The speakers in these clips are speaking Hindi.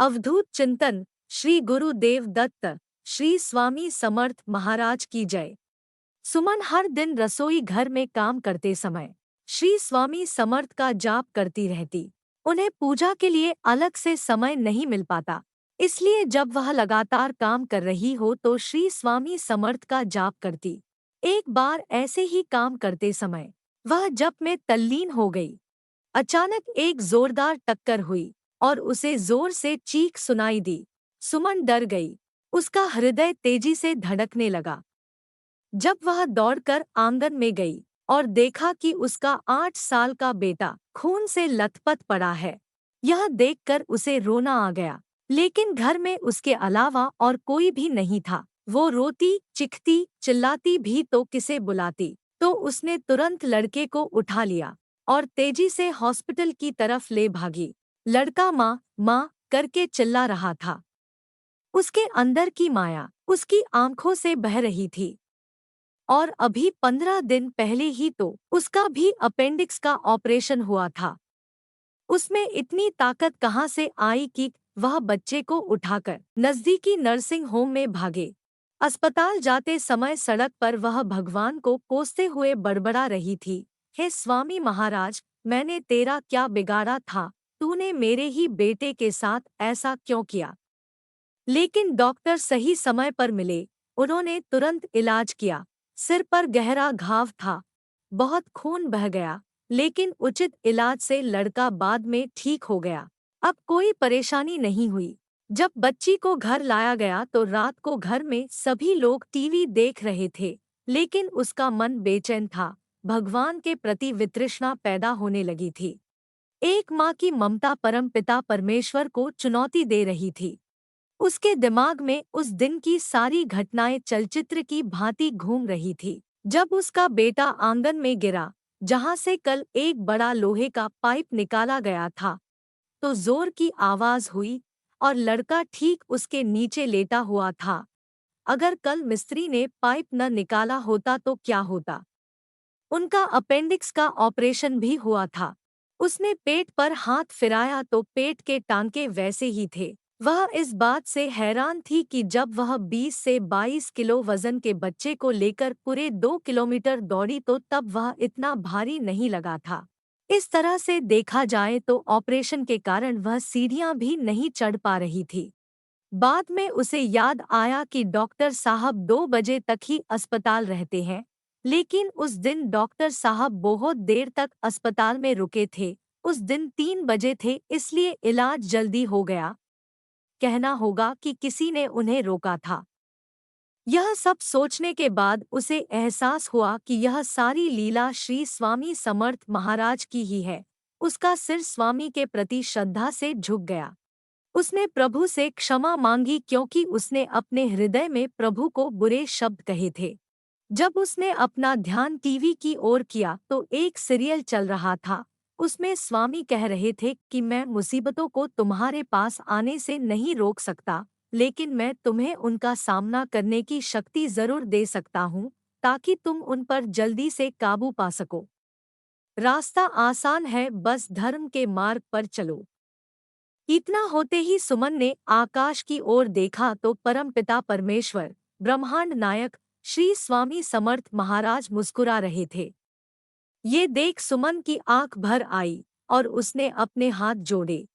अवधूत चिंतन श्री गुरुदेव दत्त श्री स्वामी समर्थ महाराज की जय। सुमन हर दिन रसोई घर में काम करते समय श्री स्वामी समर्थ का जाप करती रहती। उन्हें पूजा के लिए अलग से समय नहीं मिल पाता, इसलिए जब वह लगातार काम कर रही हो तो श्री स्वामी समर्थ का जाप करती। एक बार ऐसे ही काम करते समय वह जप में तल्लीन हो गई। अचानक एक जोरदार टक्कर हुई और उसे जोर से चीख सुनाई दी। सुमन डर गई, उसका हृदय तेजी से धड़कने लगा। जब वह दौड़कर आंगन में गई और देखा कि उसका 8 साल का बेटा खून से लथपथ पड़ा है, यह देखकर उसे रोना आ गया। लेकिन घर में उसके अलावा और कोई भी नहीं था। वो रोती, चिखती, चिल्लाती भी तो किसे बुलाती। तो उसने तुरंत लड़के को उठा लिया और तेजी से हॉस्पिटल की तरफ ले भागी। लड़का माँ माँ करके चिल्ला रहा था। उसके अंदर की माया उसकी आंखों से बह रही थी। और अभी 15 दिन पहले ही तो उसका भी अपेंडिक्स का ऑपरेशन हुआ था। उसमें इतनी ताकत कहाँ से आई कि वह बच्चे को उठाकर नजदीकी नर्सिंग होम में भागे। अस्पताल जाते समय सड़क पर वह भगवान को कोसते हुए बड़बड़ा रही थी, हे स्वामी महाराज, मैंने तेरा क्या बिगाड़ा था? तूने मेरे ही बेटे के साथ ऐसा क्यों किया? लेकिन डॉक्टर सही समय पर मिले। उन्होंने तुरंत इलाज किया। सिर पर गहरा घाव था, बहुत खून बह गया, लेकिन उचित इलाज से लड़का बाद में ठीक हो गया। अब कोई परेशानी नहीं हुई। जब बच्ची को घर लाया गया तो रात को घर में सभी लोग टीवी देख रहे थे, लेकिन उसका मन बेचैन था। भगवान के प्रति वितृष्णा पैदा होने लगी थी। एक माँ की ममता परमपिता परमेश्वर को चुनौती दे रही थी। उसके दिमाग में उस दिन की सारी घटनाएं चलचित्र की भांति घूम रही थी। जब उसका बेटा आंगन में गिरा, जहां से कल एक बड़ा लोहे का पाइप निकाला गया था, तो जोर की आवाज हुई और लड़का ठीक उसके नीचे लेटा हुआ था। अगर कल मिस्त्री ने पाइप न निकाला होता तो क्या होता? उनका अपेंडिक्स का ऑपरेशन भी हुआ था। उसने पेट पर हाथ फिराया तो पेट के टांके वैसे ही थे। वह इस बात से हैरान थी कि जब वह 20 से 22 किलो वजन के बच्चे को लेकर पूरे 2 किलोमीटर दौड़ी तो तब वह इतना भारी नहीं लगा था। इस तरह से देखा जाए तो ऑपरेशन के कारण वह सीढ़ियां भी नहीं चढ़ पा रही थी। बाद में उसे याद आया कि डॉक्टर साहब 2 बजे तक ही अस्पताल रहते हैं, लेकिन उस दिन डॉक्टर साहब बहुत देर तक अस्पताल में रुके थे। उस दिन 3 बजे थे, इसलिए इलाज जल्दी हो गया। कहना होगा कि किसी ने उन्हें रोका था। यह सब सोचने के बाद उसे एहसास हुआ कि यह सारी लीला श्री स्वामी समर्थ महाराज की ही है। उसका सिर स्वामी के प्रति श्रद्धा से झुक गया। उसने प्रभु से क्षमा मांगी क्योंकि उसने अपने हृदय में प्रभु को बुरे शब्द कहे थे। जब उसने अपना ध्यान टीवी की ओर किया तो एक सीरियल चल रहा था। उसमें स्वामी कह रहे थे कि मैं मुसीबतों को तुम्हारे पास आने से नहीं रोक सकता, लेकिन मैं तुम्हें उनका सामना करने की शक्ति जरूर दे सकता हूँ, ताकि तुम उन पर जल्दी से काबू पा सको। रास्ता आसान है, बस धर्म के मार्ग पर चलो। इतना होते ही सुमन ने आकाश की ओर देखा तो परमपिता परमेश्वर, ब्रह्मांड नायक श्री स्वामी समर्थ महाराज मुस्कुरा रहे थे। ये देख सुमन की आंख भर आई और उसने अपने हाथ जोड़े।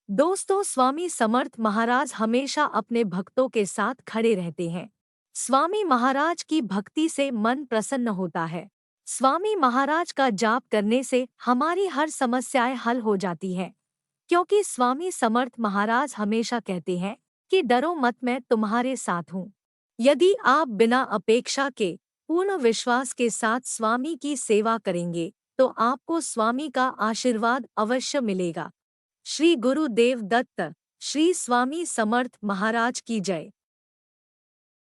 दोस्तों, स्वामी समर्थ महाराज हमेशा अपने भक्तों के साथ खड़े रहते हैं। स्वामी महाराज की भक्ति से मन प्रसन्न होता है। स्वामी महाराज का जाप करने से हमारी हर समस्याएं हल हो जाती हैं, क्योंकि स्वामी समर्थ महाराज हमेशा कहते हैं कि डरो मत, मैं तुम्हारे साथ हूँ। यदि आप बिना अपेक्षा के पूर्ण विश्वास के साथ स्वामी की सेवा करेंगे तो आपको स्वामी का आशीर्वाद अवश्य मिलेगा। श्री गुरुदेव दत्त श्री स्वामी समर्थ महाराज की जय।